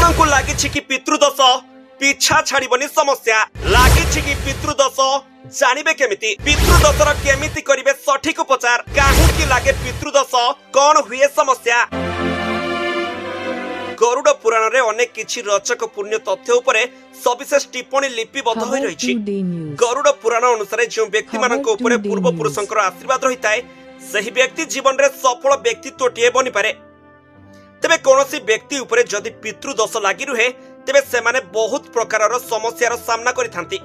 आपनको लागिछि कि पितृदोष पीछा छाड़िबनी समस्या लागिछि कि पितृदोष जानिबे केमिति पितृदोषर केमिति करिवे सठिक उपचार काहेकि लागे पितृदोष कौन हुए समस्या। गरुड़ पुराण रे अनेक किछि रोचक पुण्य तथ्य उपरे सविशेष टिप्पणी लिपिबद्ध होई रहिछि। गरुड़ पुराण अनुसार जो व्यक्ति मानक उपरे पूर्व पुरुषंकर आशीर्वाद रहिताय सही व्यक्ति जीवन रे सफल व्यक्तित्वटीए बनि पारे। तेबे कोनोसी व्यक्ति उपरे जदि पितृदोष लागि रुहे तेबे सेमाने बहुत प्रकारर समस्यार सामना करिथांती।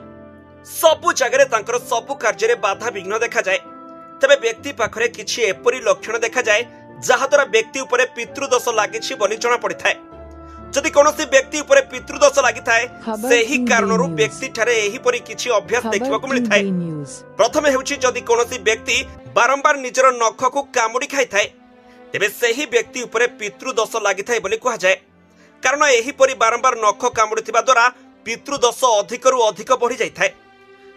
सबु जगरे तांकर सबु कार्य रे बाधा विघ्न देखा जाए। तेबे व्यक्ति पाखरे किछि एपरि लक्षण देखा जाए जहा द्वारा व्यक्ति उपरे पितृदोष लागिछि बोली जणा पड़िथाय। जदि कोनोसी व्यक्ति उपरे पितृदोष लागिथाय सेही कारणरू व्यक्ति ठारे एही परि किछि अभ्यास देखिबाकू मिलिथाय। प्रथमे हेउछि जदि कोनोसी व्यक्ति बारंबार निजर नखकू कामुडी खाइथाय तेबे सेही व्यक्ति उपरे पितृदोष लागिथाय बोली कहा जाए। कारण एही परि बारंबार नख कामुडुथिबा द्वारा पितृदोष अधिकरू अधिक बढ़ी जाइथाय।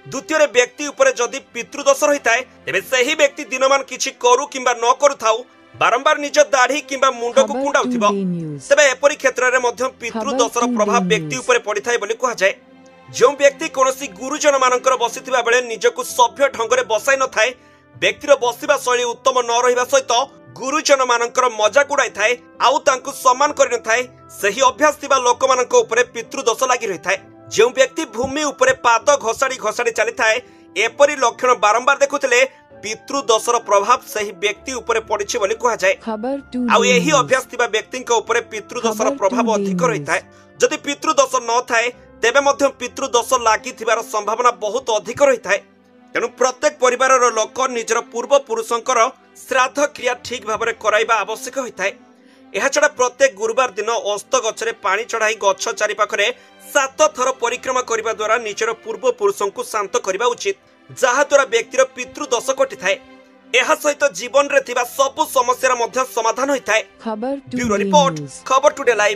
द्वितीय व्यक्ति उपरे जदि पितृदोष रहिथाय तेबे सेही व्यक्ति दिनमान किछि करू किंबा न करूथाउ बारंबार निज दाढ़ी किंबा मुंड को कुंडाउथिबो तेबे एपरि क्षेत्र रे मध्य पितृदोषर प्रभाव व्यक्ति उपरे पड़िथाय बोली कहा जाए। जो व्यक्ति कोनोसी गुरुजन मानकर बसिथिबा बेले निजको सभ्य ढंगरे बसाई न थाए व्यक्तिर बसिबा शैली उत्तम न रहिबा सहित गुरुजन मानकर मजाक उड़ाई थाए आउ तांकु सम्मान करि न थाए सही अभ्यास थिबा लोक मानक उपरे पितृदोष लागि रहि थाए। जो व्यक्ति भूमि उपरे पाद घसाड़ी घसाड़ी चली थाए एपरि लक्षण बारंबार देखुथिले पितृदोषर प्रभाव सही व्यक्ति उपरे पड़िछि बोली कहा जाए। आउ एही अभ्यास थिबा व्यक्तिक उपरे पितृदोषर प्रभाव अधिक रहि थाए। जदि पितृदोष न थाए तेबे मध्य पितृदोष लागि थिबार संभावना बहुत अधिक रहि थाए। तेणु प्रत्येक परिवारर लोक निजर पूर्व पुरुषंकर श्राद्ध क्रिया ठीक भाव कराइबा आवश्यक होइथाय। एहा छडा प्रत्येक गुरुवार दिन अस्त गछरे पानी चढ़ाई गछ चारि पाखरे 7 थर परिक्रमा करिबा द्वारा निजर पूर्व पुरुषंकु शांत करिबा उचित जहा द्वारा व्यक्तिर पितृदोष कटिथाय। एहा सहित जीवन रे थिबा सब समस्यार मध्य समाधान होइथाय। ब्यूरो रिपोर्ट खबर टुडे लाइव।